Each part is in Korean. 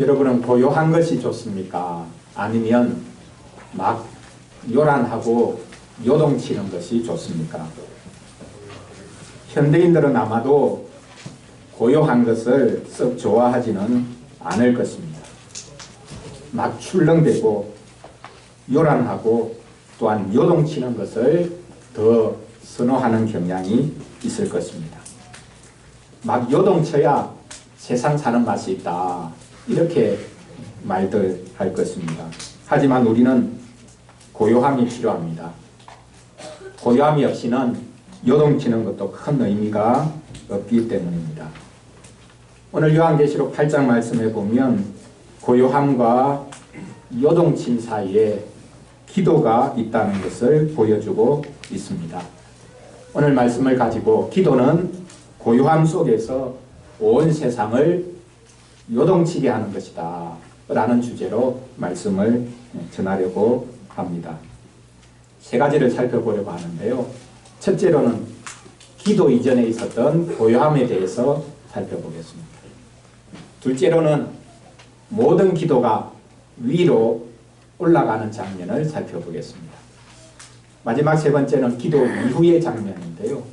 여러분은 고요한 것이 좋습니까? 아니면 막 요란하고 요동치는 것이 좋습니까? 현대인들은 아마도 고요한 것을 썩 좋아하지는 않을 것입니다. 막 출렁대고 요란하고 또한 요동치는 것을 더 선호하는 경향이 있을 것입니다. 막 요동쳐야 세상 사는 맛이 있다, 이렇게 말들 할 것입니다. 하지만 우리는 고요함이 필요합니다. 고요함이 없이는 요동치는 것도 큰 의미가 없기 때문입니다. 오늘 요한계시록 8장 말씀에 보면 고요함과 요동침 사이에 기도가 있다는 것을 보여주고 있습니다. 오늘 말씀을 가지고 기도는 고요함 속에서 온 세상을 요동치게 하는 것이다 라는 주제로 말씀을 전하려고 합니다. 세 가지를 살펴보려고 하는데요. 첫째로는 기도 이전에 있었던 고요함에 대해서 살펴보겠습니다. 둘째로는 모든 기도가 위로 올라가는 장면을 살펴보겠습니다. 마지막 세 번째는 기도 이후의 장면인데요.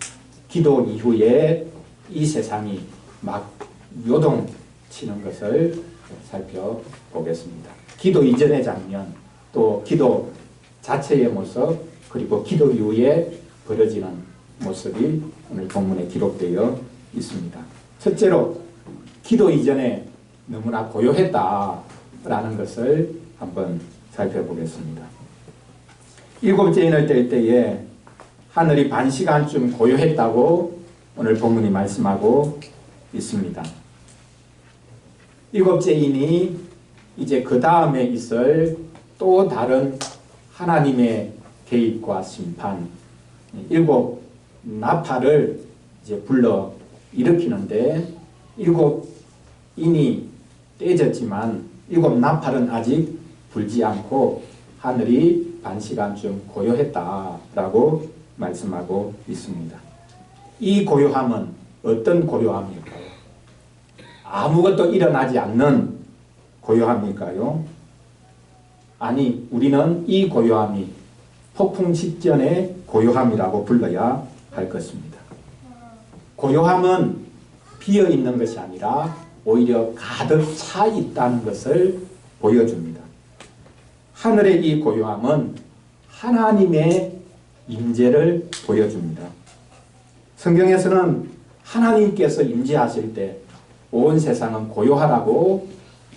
기도 이후에 이 세상이 막 요동치는 것을 살펴보겠습니다. 기도 이전의 장면, 또 기도 자체의 모습, 그리고 기도 이후에 벌어지는 모습이 오늘 본문에 기록되어 있습니다. 첫째로 기도 이전에 너무나 고요했다라는 것을 한번 살펴보겠습니다. 일곱째 인을 뗄 때에 하늘이 반 시간쯤 고요했다고 오늘 본문이 말씀하고 있습니다. 일곱째 인이 이제 그 다음에 있을 또 다른 하나님의 개입과 심판, 일곱 나팔을 이제 불러 일으키는데 일곱 인이 떼졌지만 일곱 나팔은 아직 불지 않고 하늘이 반 시간쯤 고요했다라고 말씀하고 있습니다. 이 고요함은 어떤 고요함일까요? 아무것도 일어나지 않는 고요함일까요? 아니, 우리는 이 고요함이 폭풍 직전의 고요함이라고 불러야 할 것입니다. 고요함은 비어있는 것이 아니라 오히려 가득 차 있다는 것을 보여줍니다. 하늘의 이 고요함은 하나님의 임재를 보여줍니다. 성경에서는 하나님께서 임재하실 때 온 세상은 고요하라고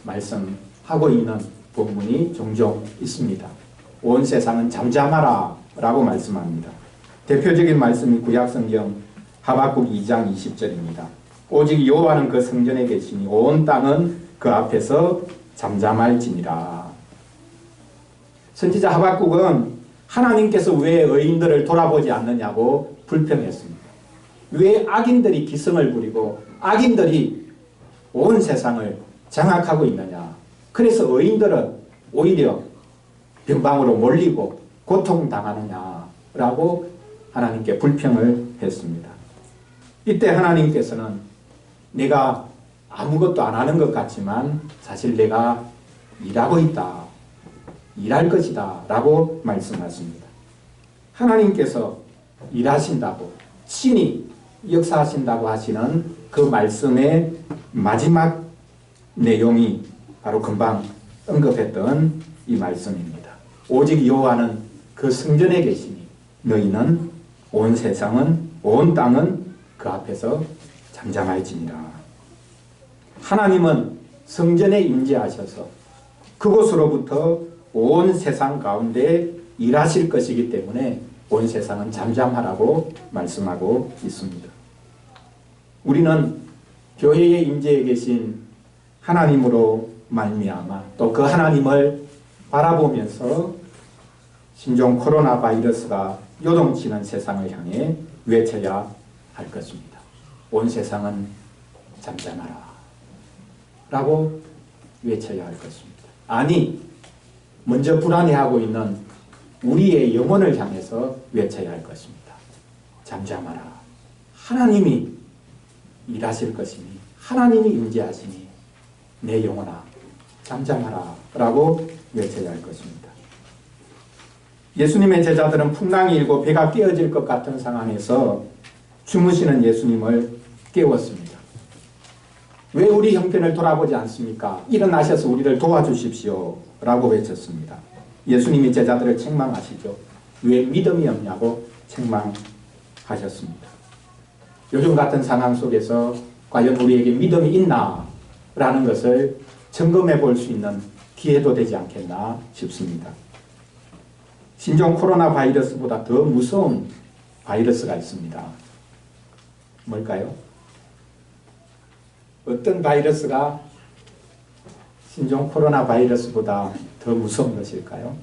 말씀하고 있는 본문이 종종 있습니다. 온 세상은 잠잠하라 라고 말씀합니다. 대표적인 말씀이 구약성경 하박국 2장 20절입니다. 오직 여호와는 그 성전에 계시니 온 땅은 그 앞에서 잠잠할지니라. 선지자 하박국은 하나님께서 왜 의인들을 돌아보지 않느냐고 불평했습니다. 왜 악인들이 기승을 부리고 악인들이 온 세상을 장악하고 있느냐. 그래서 의인들은 오히려 변방으로 몰리고 고통당하느냐라고 하나님께 불평을 했습니다. 이때 하나님께서는 내가 아무것도 안 하는 것 같지만 사실 내가 일하고 있다, 일할 것이다 라고 말씀하십니다. 하나님께서 일하신다고, 신이 역사하신다고 하시는 그 말씀의 마지막 내용이 바로 금방 언급했던 이 말씀입니다. 오직 여호와는 그 성전에 계시니 너희는 온 세상은, 온 땅은 그 앞에서 잠잠할지니라. 하나님은 성전에 임재하셔서 그곳으로부터 온 세상 가운데 일하실 것이기 때문에 온 세상은 잠잠하라고 말씀하고 있습니다. 우리는 교회의 임재에 계신 하나님으로 말미암아 또 그 하나님을 바라보면서 신종 코로나 바이러스가 요동치는 세상을 향해 외쳐야 할 것입니다. 온 세상은 잠잠하라 라고 외쳐야 할 것입니다. 아니, 먼저 불안해하고 있는 우리의 영혼을 향해서 외쳐야 할 것입니다. 잠잠하라. 하나님이 일하실 것이니, 하나님이 임재하시니 내 영혼아 잠잠하라 라고 외쳐야 할 것입니다. 예수님의 제자들은 풍랑이 일고 배가 깨어질 것 같은 상황에서 주무시는 예수님을 깨웠습니다. 왜 우리 형편을 돌아보지 않습니까? 일어나셔서 우리를 도와주십시오 라고 외쳤습니다. 예수님이 제자들을 책망하시죠. 왜 믿음이 없냐고 책망하셨습니다. 요즘 같은 상황 속에서 과연 우리에게 믿음이 있나 라는 것을 점검해 볼 수 있는 기회도 되지 않겠나 싶습니다. 신종 코로나 바이러스보다 더 무서운 바이러스가 있습니다. 뭘까요? 어떤 바이러스가 신종 코로나 바이러스보다 더 무서운 것일까요?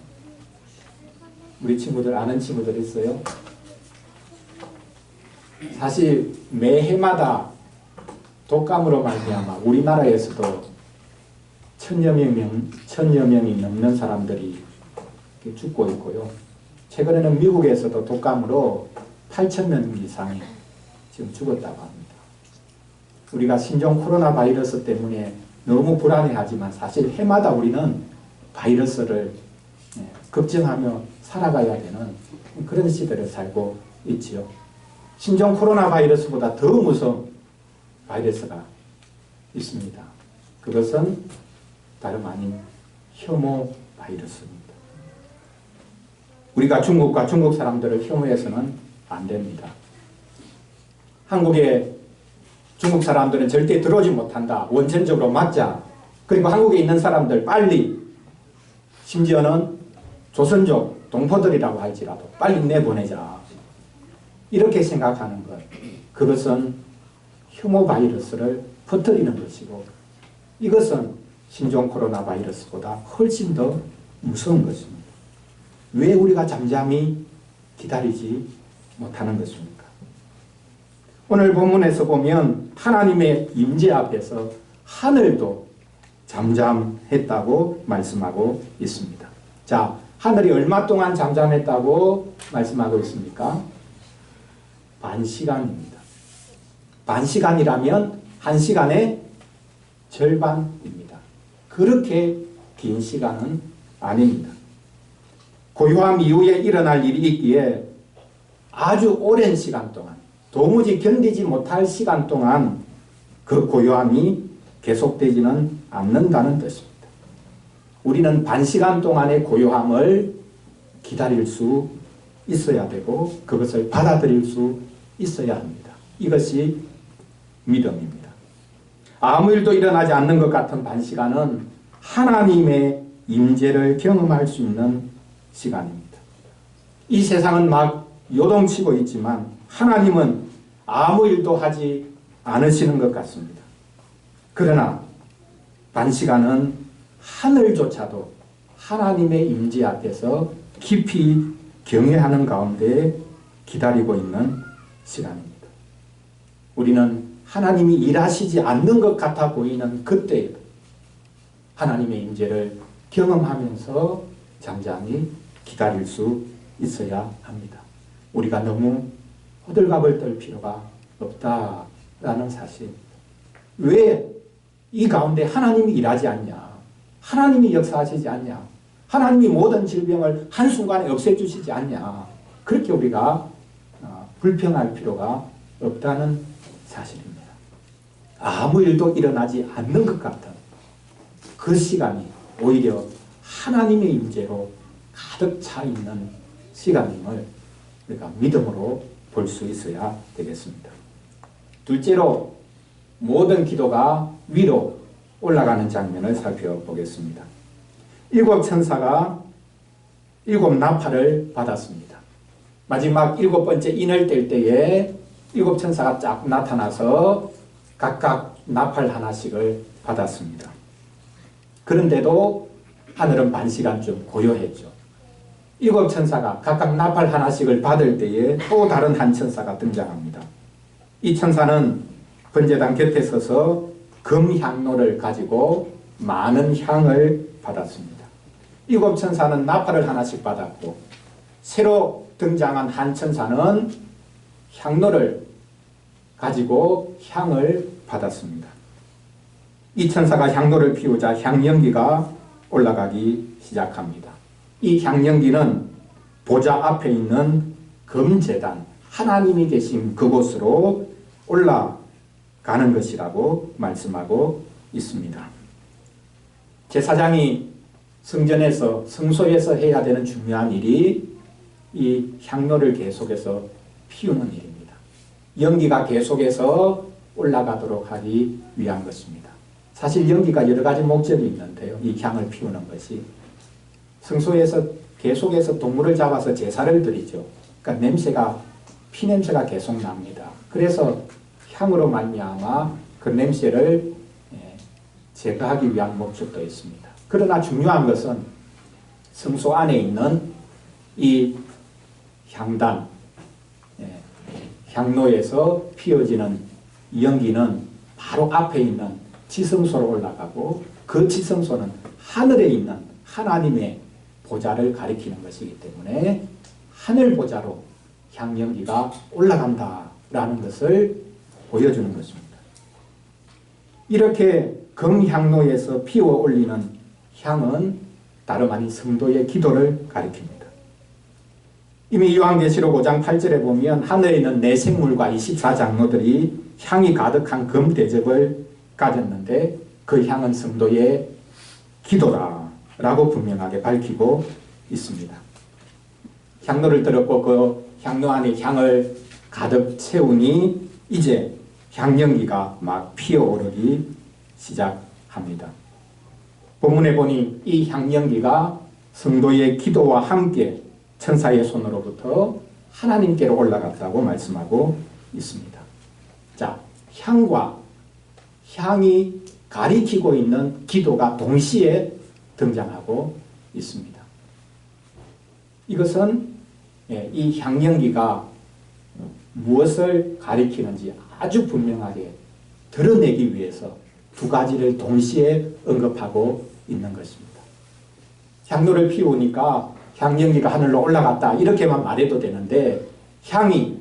우리 친구들 아는 친구들 있어요? 사실 매해마다 독감으로 말미암아 우리나라에서도 천여 명이 넘는 사람들이 죽고 있고요. 최근에는 미국에서도 독감으로 8,000명 이상이 지금 죽었다고 합니다. 우리가 신종 코로나 바이러스 때문에 너무 불안해하지만 사실 해마다 우리는 바이러스를 걱정하며 살아가야 되는 그런 시대를 살고 있지요. 신종 코로나 바이러스보다 더 무서운 바이러스가 있습니다. 그것은 다름 아닌 혐오 바이러스입니다. 우리가 중국과 중국 사람들을 혐오해서는 안 됩니다. 한국에 중국 사람들은 절대 들어오지 못한다. 원천적으로 막자. 그리고 한국에 있는 사람들 빨리, 심지어는 조선족 동포들이라고 할지라도 빨리 내보내자. 이렇게 생각하는 것. 그것은 혐오 바이러스를 퍼뜨리는 것이고 이것은 신종 코로나 바이러스보다 훨씬 더 무서운 것입니다. 왜 우리가 잠잠히 기다리지 못하는 것입니까? 오늘 본문에서 보면 하나님의 임재 앞에서 하늘도 잠잠했다고 말씀하고 있습니다. 자, 하늘이 얼마 동안 잠잠했다고 말씀하고 있습니까? 반시간입니다. 반시간이라면 1시간의 절반입니다. 그렇게 긴 시간은 아닙니다. 고요함 이후에 일어날 일이 있기에 아주 오랜 시간 동안 도무지 견디지 못할 시간 동안 그 고요함이 계속되지는 않는다는 뜻입니다. 우리는 반시간 동안의 고요함을 기다릴 수 있어야 되고 그것을 받아들일 수 있어야 합니다. 이것이 믿음입니다. 아무 일도 일어나지 않는 것 같은 반시간은 하나님의 임재를 경험할 수 있는 시간입니다. 이 세상은 막 요동치고 있지만 하나님은 아무 일도 하지 않으시는 것 같습니다. 그러나 반시간은 하늘조차도 하나님의 임재 앞에서 깊이 경외하는 가운데 기다리고 있는 시간입니다. 우리는 하나님이 일하시지 않는 것 같아 보이는 그때에도 하나님의 임재를 경험하면서 잠잠히 기다릴 수 있어야 합니다. 우리가 너무 호들갑을 떨 필요가 없다라는 사실. 왜 이 가운데 하나님이 일하지 않냐? 하나님이 역사하시지 않냐? 하나님이 모든 질병을 한순간에 없애주시지 않냐? 그렇게 우리가 불평할 필요가 없다는 사실입니다. 아무 일도 일어나지 않는 것 같은 그 시간이 오히려 하나님의 임재로 가득 차 있는 시간임을 우리가 믿음으로 볼 수 있어야 되겠습니다. 둘째로 모든 기도가 위로 올라가는 장면을 살펴보겠습니다. 7 천사가 7 나팔을 받았습니다. 마지막 7번째 인을 뗄 때에 7 천사가 쫙 나타나서 각각 나팔 하나씩을 받았습니다. 그런데도 하늘은 반시간쯤 고요했죠. 7 천사가 각각 나팔 하나씩을 받을 때에 또 다른 한 천사가 등장합니다. 이 천사는 번제단 곁에 서서 금향로를 가지고 많은 향을 받았습니다. 7 천사는 나팔을 하나씩 받았고 새로 등장한 한 천사는 향로를 가지고 향을 받았습니다. 이 천사가 향로를 피우자 향연기가 올라가기 시작합니다. 이 향연기는 보좌 앞에 있는 금제단, 하나님이 계신 그곳으로 올라가는 것이라고 말씀하고 있습니다. 제사장이 성전에서, 성소에서 해야 되는 중요한 일이 이 향로를 계속해서 피우는 일입니다. 연기가 계속해서 올라가도록 하기 위한 것입니다. 사실 연기가 여러 가지 목적이 있는데요. 이 향을 피우는 것이 성소에서 계속해서 동물을 잡아서 제사를 드리죠. 그러니까 냄새가, 피냄새가 계속 납니다. 그래서 향으로 말미암아 그 냄새를 제거하기 위한 목적도 있습니다. 그러나 중요한 것은 성소 안에 있는 이 향단, 향로에서 피어지는 연기는 바로 앞에 있는 지성소로 올라가고, 그 지성소는 하늘에 있는 하나님의 보좌를 가리키는 것이기 때문에 하늘 보좌로 향연기가 올라간다라는 것을 보여주는 것입니다. 이렇게 금향로에서 피워 올리는 향은 다름 아닌 성도의 기도를 가리킵니다. 이미 요한계시록 5장 8절에 보면 하늘에 있는 네 생물과 24장로들이 향이 가득한 금 대접을 가졌는데 그 향은 성도의 기도라라고 분명하게 밝히고 있습니다. 향로를 들었고 그 향로 안에 향을 가득 채우니 이제 향연기가 막 피어오르기 시작합니다. 본문에 보니 이 향연기가 성도의 기도와 함께 천사의 손으로부터 하나님께로 올라갔다고 말씀하고 있습니다. 자, 향이 가리키고 있는 기도가 동시에 등장하고 있습니다. 이것은 이 향연기가 무엇을 가리키는지 아주 분명하게 드러내기 위해서 두 가지를 동시에 언급하고 있는 것입니다. 향로를 피우니까 향연기가 하늘로 올라갔다 이렇게만 말해도 되는데, 향이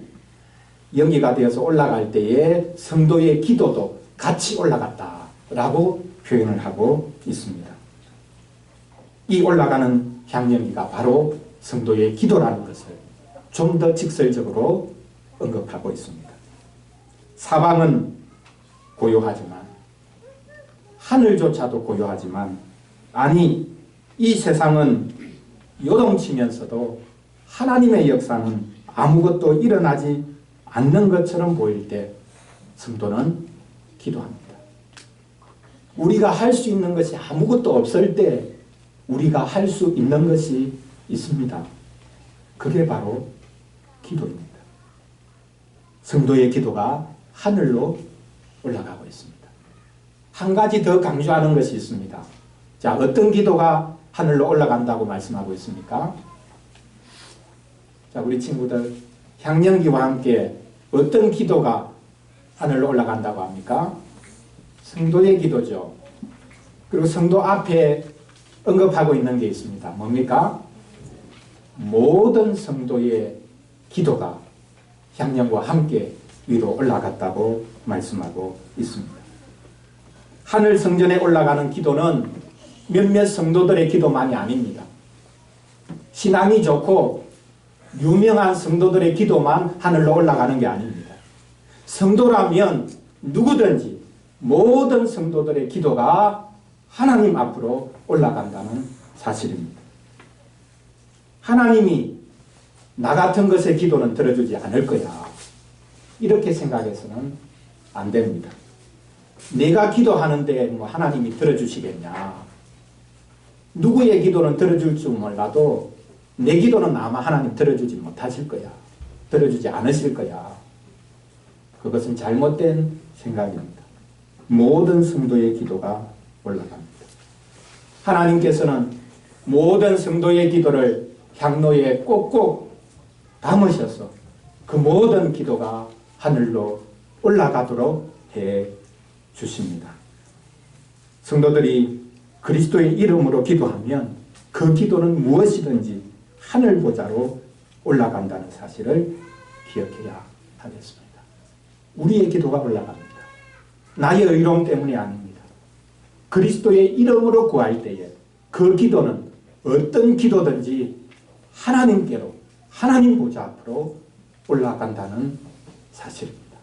연기가 되어서 올라갈 때에 성도의 기도도 같이 올라갔다라고 표현을 하고 있습니다. 이 올라가는 향연기가 바로 성도의 기도라는 것을 좀 더 직설적으로 언급하고 있습니다. 사방은 고요하지만, 하늘조차도 고요하지만, 아니 이 세상은 요동치면서도 하나님의 역사는 아무것도 일어나지 않는 것처럼 보일 때 성도는 기도합니다. 우리가 할 수 있는 것이 아무것도 없을 때 우리가 할 수 있는 것이 있습니다. 그게 바로 기도입니다. 성도의 기도가 하늘로 올라가고 있습니다. 한 가지 더 강조하는 것이 있습니다. 자, 어떤 기도가 하늘로 올라간다고 말씀하고 있습니까? 자, 우리 친구들, 향연기와 함께 어떤 기도가 하늘로 올라간다고 합니까? 성도의 기도죠. 그리고 성도 앞에 언급하고 있는 게 있습니다. 뭡니까? 모든 성도의 기도가 향연과 함께 위로 올라갔다고 말씀하고 있습니다. 하늘 성전에 올라가는 기도는 몇몇 성도들의 기도만이 아닙니다. 신앙이 좋고 유명한 성도들의 기도만 하늘로 올라가는 게 아닙니다. 성도라면 누구든지 모든 성도들의 기도가 하나님 앞으로 올라간다는 사실입니다. 하나님이 나 같은 것의 기도는 들어주지 않을 거야, 이렇게 생각해서는 안 됩니다. 내가 기도하는데 뭐 하나님이 들어주시겠냐. 누구의 기도는 들어줄 줄 몰라도 내 기도는 아마 하나님 들어주지 못하실 거야. 들어주지 않으실 거야. 그것은 잘못된 생각입니다. 모든 성도의 기도가 올라갑니다. 하나님께서는 모든 성도의 기도를 향로에 꼭꼭 담으셔서 그 모든 기도가 하늘로 올라가도록 해 주십니다. 성도들이 그리스도의 이름으로 기도하면 그 기도는 무엇이든지 하늘 보좌로 올라간다는 사실을 기억해야 하겠습니다. 우리의 기도가 올라갑니다. 나의 의로움 때문이 아닙니다. 그리스도의 이름으로 구할 때에 그 기도는 어떤 기도든지 하나님께로, 하나님 보좌 앞으로 올라간다는 사실입니다.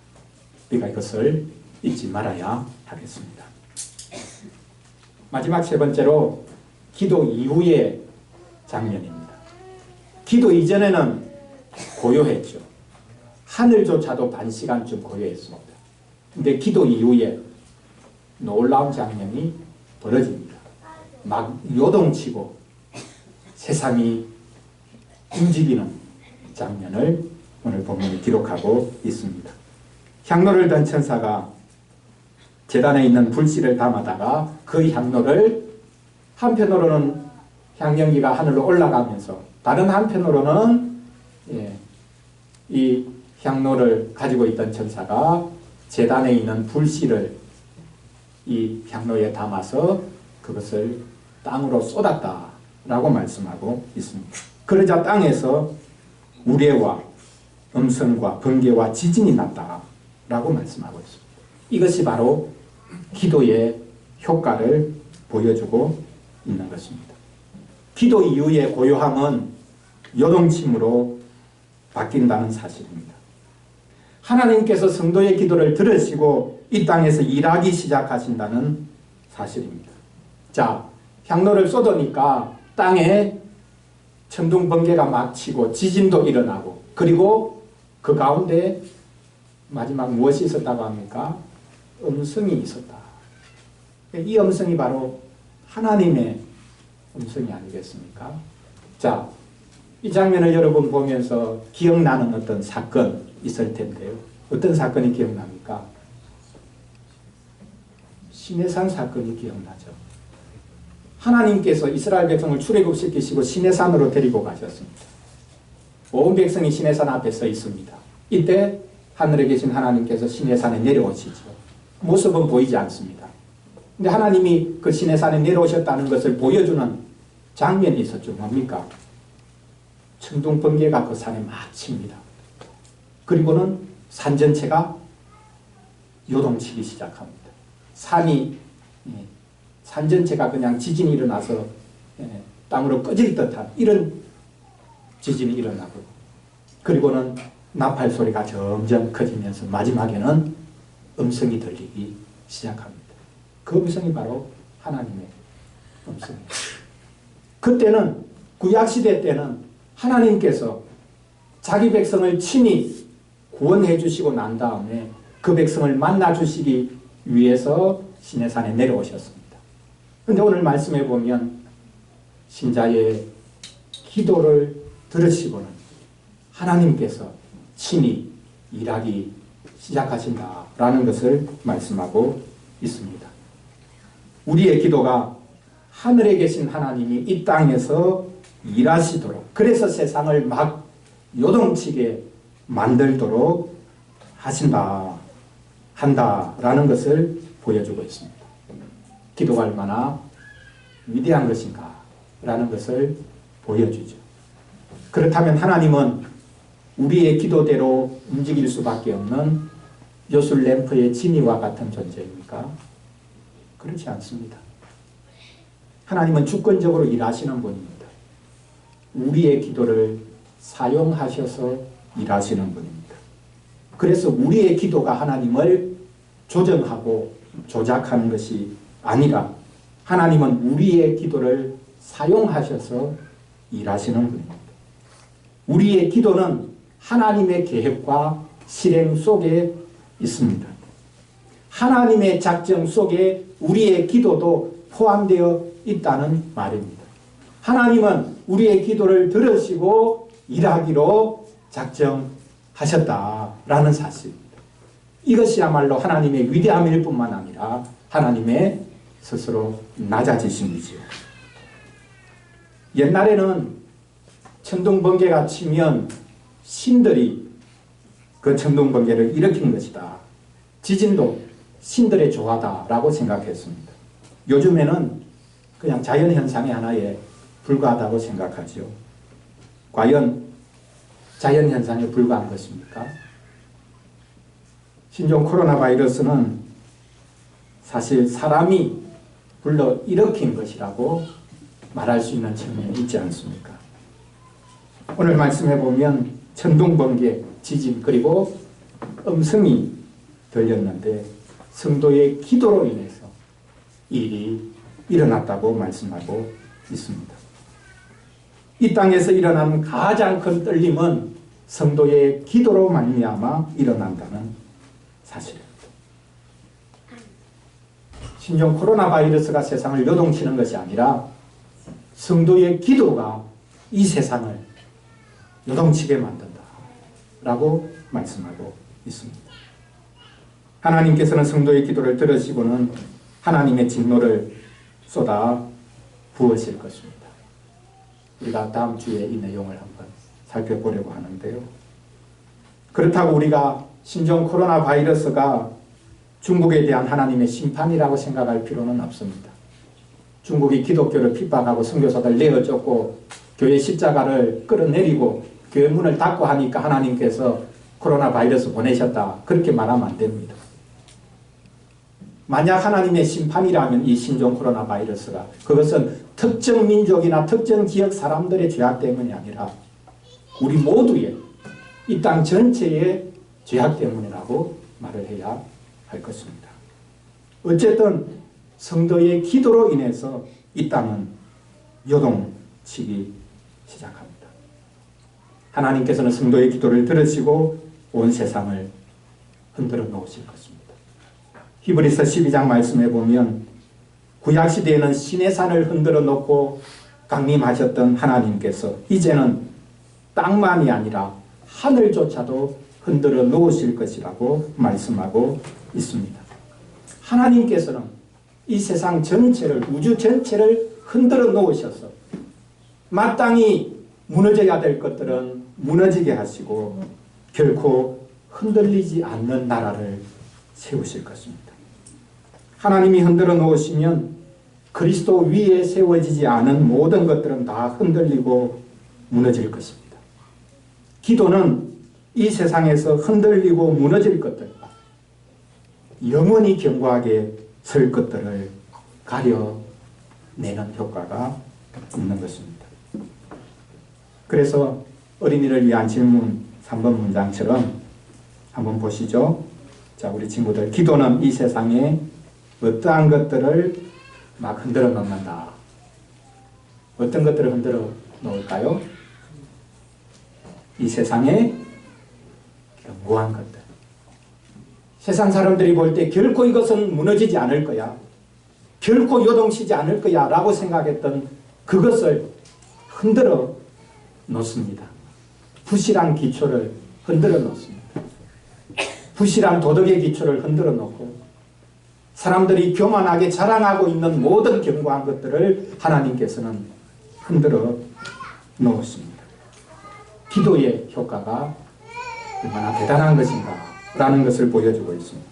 우리가 이것을 잊지 말아야 하겠습니다. 마지막 세 번째로 기도 이후의 장면입니다. 기도 이전에는 고요했죠. 하늘조차도 반 시간쯤 고요했습니다. 근데 기도 이후에 놀라운 장면이 벌어집니다. 막 요동치고 세상이 움직이는 장면을 오늘 본문이 기록하고 있습니다. 향로를 든 천사가 제단에 있는 불씨를 담아다가 그 향로를 한편으로는 향연기가 하늘로 올라가면서 다른 한편으로는 이 향로를 가지고 있던 천사가 제단에 있는 불씨를 이 향로에 담아서 그것을 땅으로 쏟았다라고 말씀하고 있습니다. 그러자 땅에서 우레와 음성과 번개와 지진이 났다라고 말씀하고 있습니다. 이것이 바로 기도의 효과를 보여주고 있는 것입니다. 기도 이후의 고요함은 요동침으로 바뀐다는 사실입니다. 하나님께서 성도의 기도를 들으시고 이 땅에서 일하기 시작하신다는 사실입니다. 자, 향로를 쏟으니까 땅에 천둥 번개가 막 치고 지진도 일어나고, 그리고 그 가운데 마지막 무엇이 있었다고 합니까? 음성이 있었다. 이 음성이 바로 하나님의 음성이 아니겠습니까? 자, 이 장면을 여러분 보면서 기억나는 어떤 사건 있을 텐데요. 어떤 사건이 기억납니까? 시내산 사건이 기억나죠. 하나님께서 이스라엘 백성을 출애굽시키시고 시내산으로 데리고 가셨습니다. 온 백성이 시내산 앞에 서 있습니다. 이때 하늘에 계신 하나님께서 시내산에 내려오시죠. 모습은 보이지 않습니다. 근데 하나님이 그 시내산에 내려오셨다는 것을 보여주는 장면이 있었죠. 뭡니까? 천둥 번개가 그 산에 막 칩니다. 그리고는 산 전체가 요동치기 시작합니다. 산 전체가 그냥 지진이 일어나서 땅으로 꺼질 듯한 이런 지진이 일어나고, 그리고는 나팔 소리가 점점 커지면서 마지막에는 음성이 들리기 시작합니다. 그 음성이 바로 하나님의 음성입니다. 그때는 구약시대 때는 하나님께서 자기 백성을 친히 구원해 주시고 난 다음에 그 백성을 만나 주시기 위해서 시내산에 내려오셨습니다. 그런데 오늘 말씀해 보면 신자의 기도를 들으시고는 하나님께서 친히 일하기 시작하신다라는 것을 말씀하고 있습니다. 우리의 기도가 하늘에 계신 하나님이 이 땅에서 일하시도록, 그래서 세상을 막 요동치게 만들도록 한다라는 것을 보여주고 있습니다. 기도가 얼마나 위대한 것인가 라는 것을 보여주죠. 그렇다면 하나님은 우리의 기도대로 움직일 수밖에 없는 요술 램프의 지니와 같은 존재입니까? 그렇지 않습니다. 하나님은 주권적으로 일하시는 분입니다. 우리의 기도를 사용하셔서 일하시는 분입니다. 그래서 우리의 기도가 하나님을 조정하고 조작하는 것이 아니라 하나님은 우리의 기도를 사용하셔서 일하시는 분입니다. 우리의 기도는 하나님의 계획과 실행 속에 있습니다. 하나님의 작정 속에 우리의 기도도 포함되어 있다는 말입니다. 하나님은 우리의 기도를 들으시고 일하기로 작정하셨다라는 사실입니다. 이것이야말로 하나님의 위대함일 뿐만 아니라 하나님의 스스로 낮아지심이지요. 옛날에는 천둥 번개가 치면 신들이 그 천둥 번개를 일으킨 것이다. 지진도 신들의 조화다라고 생각했습니다. 요즘에는 그냥 자연현상의 하나에 불과하다고 생각하죠. 과연 자연현상에 불과한 것입니까? 신종 코로나 바이러스는 사실 사람이 불러 일으킨 것이라고 말할 수 있는 측면이 있지 않습니까? 오늘 말씀해 보면 천둥, 번개, 지진 그리고 음성이 들렸는데 성도의 기도로 인해서 일이 일어났다고 말씀하고 있습니다. 이 땅에서 일어나는 가장 큰 떨림은 성도의 기도로 말미암아 일어난다는 사실입니다. 신종 코로나 바이러스가 세상을 요동치는 것이 아니라 성도의 기도가 이 세상을 요동치게 만든다 라고 말씀하고 있습니다. 하나님께서는 성도의 기도를 들으시고는 하나님의 진노를 쏟아 부으실 것입니다. 우리가 다음 주에 이 내용을 한번 살펴보려고 하는데요. 그렇다고 우리가 신종 코로나 바이러스가 중국에 대한 하나님의 심판이라고 생각할 필요는 없습니다. 중국이 기독교를 핍박하고 선교사들 내어쫓고 교회 십자가를 끌어내리고 교회 문을 닫고 하니까 하나님께서 코로나 바이러스 보내셨다. 그렇게 말하면 안 됩니다. 만약 하나님의 심판이라면 이 신종 코로나 바이러스가 그것은 특정 민족이나 특정 지역 사람들의 죄악 때문이 아니라 우리 모두의 이 땅 전체의 죄악 때문이라고 말을 해야 할 것입니다. 어쨌든 성도의 기도로 인해서 이 땅은 요동치기 시작합니다. 하나님께서는 성도의 기도를 들으시고 온 세상을 흔들어 놓으실 것입니다. 히브리서 12장 말씀에 보면 구약시대에는 시내산을 흔들어 놓고 강림하셨던 하나님께서 이제는 땅만이 아니라 하늘조차도 흔들어 놓으실 것이라고 말씀하고 있습니다. 하나님께서는 이 세상 전체를, 우주 전체를 흔들어 놓으셔서 마땅히 무너져야 될 것들은 무너지게 하시고 결코 흔들리지 않는 나라를 세우실 것입니다. 하나님이 흔들어 놓으시면 그리스도 위에 세워지지 않은 모든 것들은 다 흔들리고 무너질 것입니다. 기도는 이 세상에서 흔들리고 무너질 것들과 영원히 견고하게 설 것들을 가려내는 효과가 있는 것입니다. 그래서 어린이를 위한 질문 3번 문장처럼 한번 보시죠. 자, 우리 친구들, 기도는 이 세상에 어떠한 것들을 막 흔들어 놓는다. 어떤 것들을 흔들어 놓을까요? 이 세상에 견고한 것들. 세상 사람들이 볼 때 결코 이것은 무너지지 않을 거야. 결코 요동치지 않을 거야 라고 생각했던 그것을 흔들어 놓습니다. 부실한 기초를 흔들어 놓습니다. 부실한 도덕의 기초를 흔들어 놓고 사람들이 교만하게 자랑하고 있는 모든 견고한 것들을 하나님께서는 흔들어 놓으십니다. 기도의 효과가 얼마나 대단한 것인가 라는 것을 보여주고 있습니다.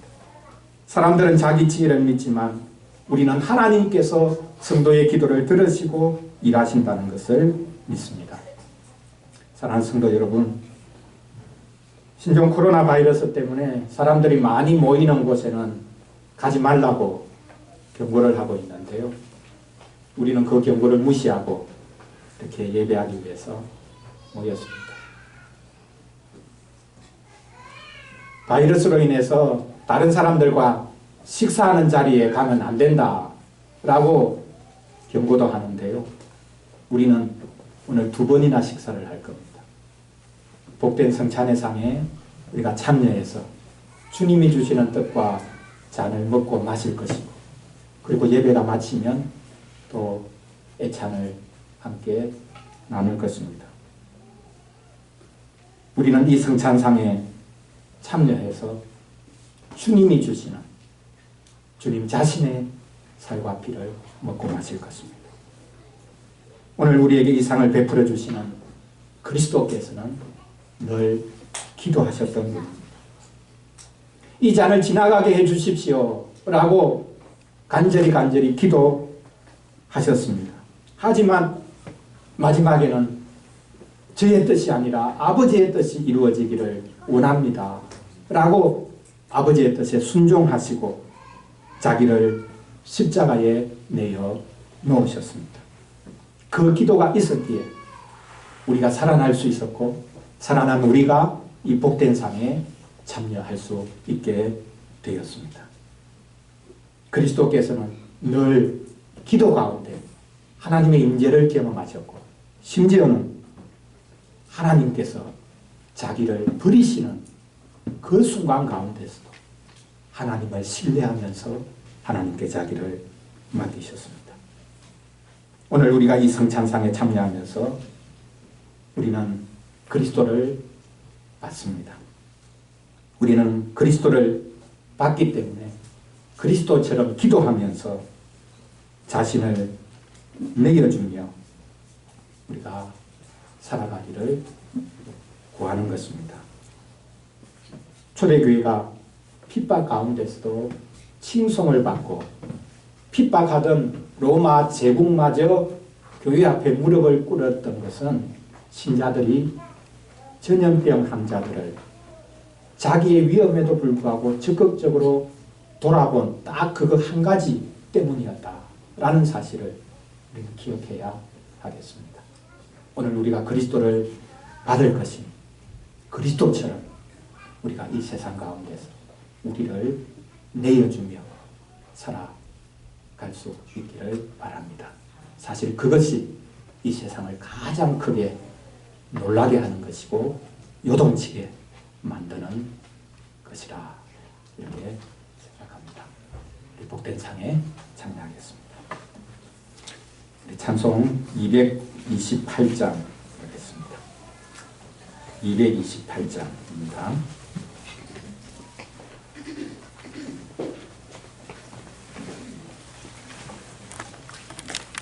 사람들은 자기 지혜를 믿지만 우리는 하나님께서 성도의 기도를 들으시고 일하신다는 것을 믿습니다. 사랑하는 성도 여러분, 신종 코로나 바이러스 때문에 사람들이 많이 모이는 곳에는 가지 말라고 경고를 하고 있는데요. 우리는 그 경고를 무시하고 이렇게 예배하기 위해서 모였습니다. 바이러스로 인해서 다른 사람들과 식사하는 자리에 가면 안 된다라고 경고도 하는데요. 우리는 오늘 2번이나 식사를 할 겁니다. 복된 성찬회상에 우리가 참여해서 주님이 주시는 떡과 잔을 먹고 마실 것이고, 그리고 예배가 마치면 또 애찬을 함께 나눌 것입니다. 우리는 이 성찬상에 참여해서 주님이 주시는 주님 자신의 살과 피를 먹고 마실 것입니다. 오늘 우리에게 이 상을 베풀어 주시는 그리스도께서는 늘 기도하셨던 분입니다. 이 잔을 지나가게 해 주십시오 라고 간절히 기도하셨습니다. 하지만 마지막에는 저의 뜻이 아니라 아버지의 뜻이 이루어지기를 원합니다 라고 아버지의 뜻에 순종하시고 자기를 십자가에 내어 놓으셨습니다. 그 기도가 있었기에 우리가 살아날 수 있었고 살아난 우리가 이 복된 상에 참여할 수 있게 되었습니다. 그리스도께서는 늘 기도 가운데 하나님의 임재를 경험하셨고 심지어는 하나님께서 자기를 버리시는 그 순간 가운데서도 하나님을 신뢰하면서 하나님께 자기를 맡기셨습니다. 오늘 우리가 이 성찬상에 참여하면서 우리는 그리스도를 받습니다. 우리는 그리스도를 받기 때문에 그리스도처럼 기도하면서 자신을 내어주며 우리가 살아가기를 구하는 것입니다. 초대교회가 핍박 가운데서도 칭송을 받고 핍박하던 로마 제국마저 교회 앞에 무릎을 꿇었던 것은 신자들이 전염병 환자들을 자기의 위험에도 불구하고 적극적으로 돌아본 딱 그거 한 가지 때문이었다라는 사실을 우리는 기억해야 하겠습니다. 오늘 우리가 그리스도를 받을 것이니 그리스도처럼 우리가 이 세상 가운데서 우리를 내어주며 살아갈 수 있기를 바랍니다. 사실 그것이 이 세상을 가장 크게 놀라게 하는 것이고 요동치게 만드는 것이라 이렇게 생각합니다. 우리 복된 상에 참여하겠습니다. 우리 찬송 228장 하겠습니다. 228장입니다.